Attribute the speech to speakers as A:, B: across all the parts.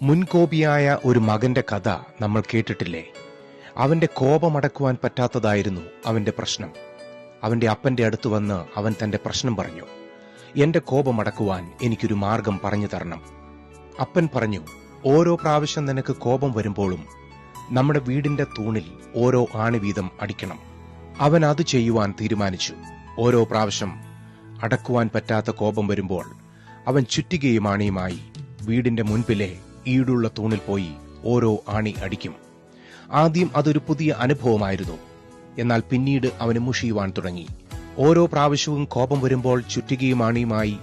A: മുൻകോപിയായ ഒരു മകന്റെ കഥ നമ്മൾ കേട്ടിട്ടില്ലേ? അവന്റെ കോപമടക്കുവാൻ പറ്റാത്തതായിരുന്നു അവന്റെ പ്രശ്നം. അവന്റെ അപ്പന്റെ അടുത്ത് വന്ന് അവൻ തന്റെ പ്രശ്നം പറഞ്ഞു. എന്റെ കോപമടക്കുവാൻ എനിക്കൊരു മാർഗം പറഞ്ഞു തരണം. അപ്പൻ പറഞ്ഞു, ഓരോ പ്രാവശ്യം നിനക്ക് കോപം വരുമ്പോഴും നമ്മുടെ വീടിന്റെ തൂണിൽ ഓരോ ആണി വീതം അടിക്കണം. അവൻ അത് ചെയ്യുവാൻ തീരുമാനിച്ചു. ഓരോ പ്രാവശ്യം അടക്കുവാൻ പറ്റാത്ത കോപം വരുമ്പോൾ അവൻ ചുറ്റികയും ആണിയുമായി വീടിന്റെ മുൻപിലെ ഈടുള്ള തൂണിൽ പോയി ഓരോ ആണി അടിക്കും. ആദ്യം അതൊരു പുതിയ അനുഭവമായിരുന്നു. എന്നാൽ പിന്നീട് അവന് മുഷിയുവാൻ തുടങ്ങി. ഓരോ പ്രാവശ്യവും കോപം വരുമ്പോൾ ചുറ്റികയും ആണിയുമായി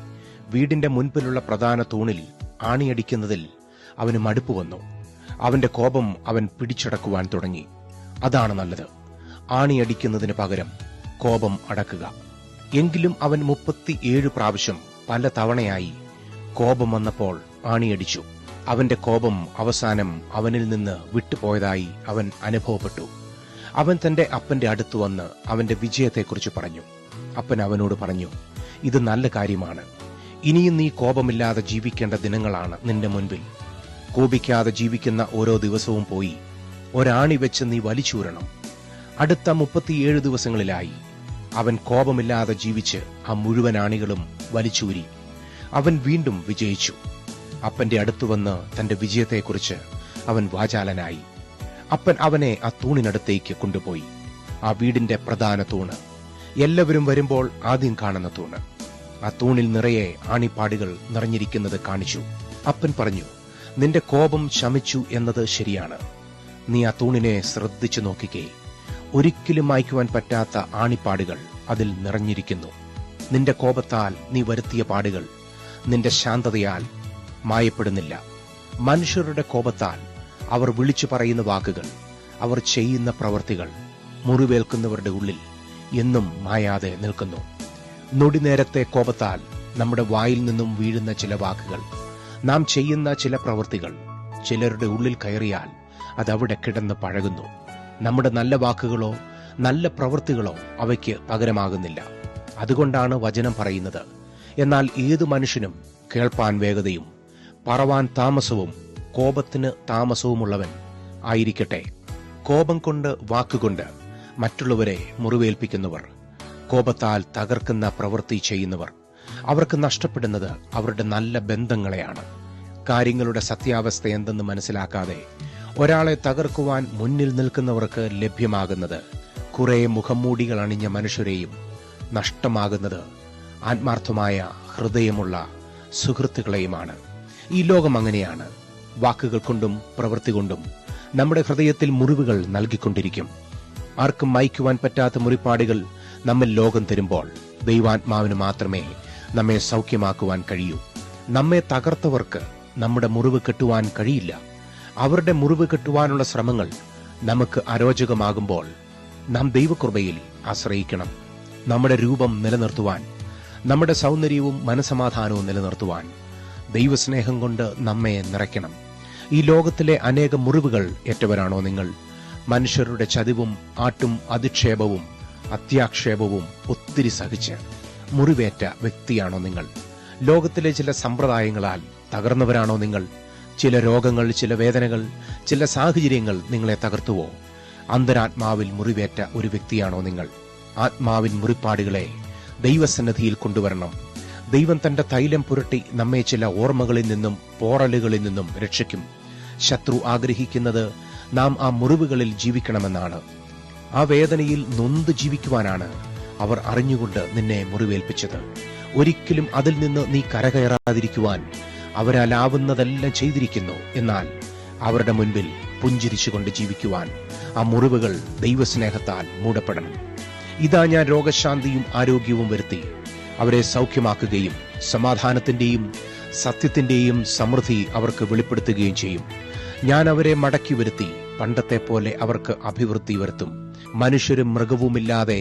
A: വീടിന്റെ മുൻപിലുള്ള പ്രധാന തൂണിൽ ആണിയടിക്കുന്നതിൽ അവന് മടുപ്പ് വന്നു. അവന്റെ കോപം അവൻ പിടിച്ചടക്കുവാൻ തുടങ്ങി. അതാണ് നല്ലത്, ആണിയടിക്കുന്നതിന് പകരം കോപം അടക്കുക. എങ്കിലും അവൻ 37 പ്രാവശ്യം പല തവണയായി കോപം വന്നപ്പോൾ ആണിയടിച്ചു. അവന്റെ കോപം അവസാനം അവനിൽ നിന്ന് വിട്ടുപോയതായി അവൻ അനുഭവപ്പെട്ടു. അവൻ തന്റെ അപ്പന്റെ അടുത്ത് വന്ന് അവന്റെ വിജയത്തെക്കുറിച്ച് പറഞ്ഞു. അപ്പൻ അവനോട് പറഞ്ഞു, ഇത് നല്ല കാര്യമാണ്. ഇനിയും നീ കോപമില്ലാതെ ജീവിക്കേണ്ട ദിനങ്ങളാണ് നിന്റെ മുൻപിൽ. കോപിക്കാതെ ജീവിക്കുന്ന ഓരോ ദിവസവും പോയി ഒരാണി വെച്ച് നീ വലിച്ചൂരണം. അടുത്ത 37 ദിവസങ്ങളിലായി അവൻ കോപമില്ലാതെ ജീവിച്ച് ആ മുഴുവൻ ആണികളും വലിച്ചൂരി. അവൻ വീണ്ടും വിജയിച്ചു. അപ്പന്റെ അടുത്തു വന്ന് തന്റെ വിജയത്തെക്കുറിച്ച് അവൻ വാചാലനായി. അപ്പൻ അവനെ ആ തൂണിനടുത്തേക്ക് കൊണ്ടുപോയി. ആ വീടിന്റെ പ്രധാന തൂണ്, എല്ലാവരും വരുമ്പോൾ ആദ്യം കാണുന്ന തൂണ്. ആ തൂണിൽ നിറയെ ആണിപ്പാടുകൾ നിറഞ്ഞിരിക്കുന്നത് കാണിച്ചു. അപ്പൻ പറഞ്ഞു, നിന്റെ കോപം ശമിച്ചു എന്നത് ശരിയാണ്. നീ ആ തൂണിനെ ശ്രദ്ധിച്ചു നോക്കിക്കേ. ഒരിക്കലും മായ്ക്കുവാൻ പറ്റാത്ത ആണിപ്പാടുകൾ അതിൽ നിറഞ്ഞിരിക്കുന്നു. നിന്റെ കോപത്താൽ നീ വരുത്തിയ പാടുകൾ നിന്റെ ശാന്തതയാൽ മായപ്പെടുന്നില്ല. മനുഷ്യരുടെ കോപത്താൽ അവർ വിളിച്ചു പറയുന്ന വാക്കുകൾ, അവർ ചെയ്യുന്ന പ്രവൃത്തികൾ മുറിവേൽക്കുന്നവരുടെ ഉള്ളിൽ എന്നും മായാതെ നിൽക്കുന്നു. നൊടിനേരത്തെ കോപത്താൽ നമ്മുടെ വായിൽ നിന്നും വീഴുന്ന ചില വാക്കുകൾ, നാം ചെയ്യുന്ന ചില പ്രവൃത്തികൾ ചിലരുടെ ഉള്ളിൽ കയറിയാൽ അതവിടെ കിടന്ന് പഴകുന്നു. നമ്മുടെ നല്ല വാക്കുകളോ നല്ല പ്രവൃത്തികളോ അവയ്ക്ക് പകരമാകുന്നില്ല. അതുകൊണ്ടാണ് വചനം പറയുന്നത്, എന്നാൽ ഏതു മനുഷ്യനും കേൾപ്പാൻ വേഗതയും പറവാൻ താമസവും കോപത്തിന് താമസവുമുള്ളവൻ ആയിരിക്കട്ടെ. കോപം കൊണ്ട് വാക്കുകൊണ്ട് മറ്റുള്ളവരെ മുറിവേൽപ്പിക്കുന്നവർ, കോപത്താൽ തകർക്കുന്ന പ്രവൃത്തി ചെയ്യുന്നവർ, അവർക്ക് നഷ്ടപ്പെടുന്നത് അവരുടെ നല്ല ബന്ധങ്ങളെയാണ്. കാര്യങ്ങളുടെ സത്യാവസ്ഥ എന്തെന്ന് മനസ്സിലാക്കാതെ ഒരാളെ തകർക്കുവാൻ മുന്നിൽ നിൽക്കുന്നവർക്ക് ലഭ്യമാകുന്നത് കുറെ മുഖംമൂടികൾ അണിഞ്ഞ മനുഷ്യരെയും, നഷ്ടമാകുന്നത് ആത്മാർത്ഥമായ ഹൃദയമുള്ള സുഹൃത്തുക്കളെയുമാണ്. ഈ ലോകം അങ്ങനെയാണ്. വാക്കുകൾ കൊണ്ടും പ്രവൃത്തി കൊണ്ടും നമ്മുടെ ഹൃദയത്തിൽ മുറിവുകൾ നൽകിക്കൊണ്ടിരിക്കും. ആർക്കും മായ്ക്കുവാൻ പറ്റാത്ത മുറിപ്പാടുകൾ നമ്മിൽ ലോകം തരുമ്പോൾ ദൈവാത്മാവിന് മാത്രമേ നമ്മെ സൗഖ്യമാക്കുവാൻ കഴിയൂ. നമ്മെ തകർത്തവർക്ക് നമ്മുടെ മുറിവ് കെട്ടുവാൻ കഴിയില്ല. അവരുടെ മുറിവ് കെട്ടുവാനുള്ള ശ്രമങ്ങൾ നമുക്ക് അരോചകമാകുമ്പോൾ നാം ദൈവകൃപയിൽ ആശ്രയിക്കണം. നമ്മുടെ രൂപം നിലനിർത്തുവാൻ, നമ്മുടെ സൗന്ദര്യവും മനസമാധാനവും നിലനിർത്തുവാൻ ദൈവസ്നേഹം കൊണ്ട് നമ്മെ നിറയ്ക്കണം. ഈ ലോകത്തിലെ അനേകം മുറിവുകൾ ഏറ്റവരാണോ നിങ്ങൾ? മനുഷ്യരുടെ ചതിവും ആട്ടും അധിക്ഷേപവും അത്യാക്ഷേപവും ഒത്തിരി സഹിച്ച് മുറിവേറ്റ വ്യക്തിയാണോ നിങ്ങൾ? ലോകത്തിലെ ചില സമ്പ്രദായങ്ങളാൽ തകർന്നവരാണോ നിങ്ങൾ? ചില രോഗങ്ങൾ, ചില വേദനകൾ, ചില സാഹചര്യങ്ങൾ നിങ്ങളെ തകർത്തുവോ? അന്തരാത്മാവിൽ മുറിവേറ്റ ഒരു വ്യക്തിയാണോ നിങ്ങൾ? ആത്മാവിൻ മുറിപ്പാടുകളെ ദൈവസന്നിധിയിൽ കൊണ്ടുവരണം. ദൈവം തന്റെ തൈലം പുരട്ടി നമ്മെ ചില ഓർമ്മകളിൽ നിന്നും പോറലുകളിൽ നിന്നും രക്ഷിക്കും. ശത്രു ആഗ്രഹിക്കുന്നത് നാം ആ മുറിവുകളിൽ ജീവിക്കണമെന്നാണ്. ആ വേദനയിൽ നൊന്ത് ജീവിക്കുവാനാണ് അവർ അറിഞ്ഞുകൊണ്ട് നിന്നെ മുറിവേൽപ്പിച്ചത്. ഒരിക്കലും അതിൽ നിന്ന് നീ കരകയറാതിരിക്കുവാൻ അവരാലാവുന്നതെല്ലാം ചെയ്തിരിക്കുന്നു. എന്നാൽ അവരുടെ മുൻപിൽ പുഞ്ചിരിച്ചുകൊണ്ട് ജീവിക്കുവാൻ ആ മുറിവുകൾ ദൈവസ്നേഹത്താൽ മൂടപ്പെടണം. ഇതാ ഞാൻ രോഗശാന്തിയും ആരോഗ്യവും വരുത്തി അവരെ സൗഖ്യമാക്കുകയും സമാധാനത്തിന്റെയും സത്യത്തിന്റെയും സമൃദ്ധി അവർക്ക് വെളിപ്പെടുത്തുകയും ചെയ്യും. ഞാൻ അവരെ മടക്കി വരുത്തി പണ്ടത്തെ പോലെ അവർക്ക് അഭിവൃദ്ധി വരുത്തും. മനുഷ്യരും മൃഗവുമില്ലാതെ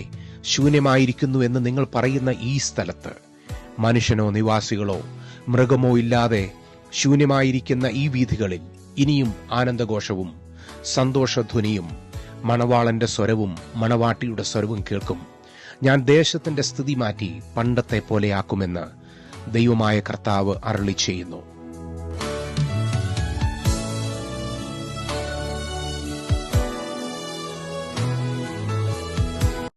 A: ശൂന്യമായിരിക്കുന്നു എന്ന് നിങ്ങൾ പറയുന്ന ഈ സ്ഥലത്ത് മനുഷ്യനോ നിവാസികളോ മൃഗമോ ഇല്ലാതെ ശൂന്യമായിരിക്കുന്ന ഈ വീഥികളിൽ ഇനിയും ആനന്ദഘോഷവും സന്തോഷധ്വനിയും മണവാളന്റെ സ്വരവും മണവാട്ടിയുടെ സ്വരവും കേൾക്കും. ഞാൻ ദേശത്തിന്റെ സ്ഥിതി മാറ്റി പണ്ടത്തെ പോലെയാക്കുമെന്ന് ദൈവമായ കർത്താവ് അരുളി ചെയ്യുന്നു.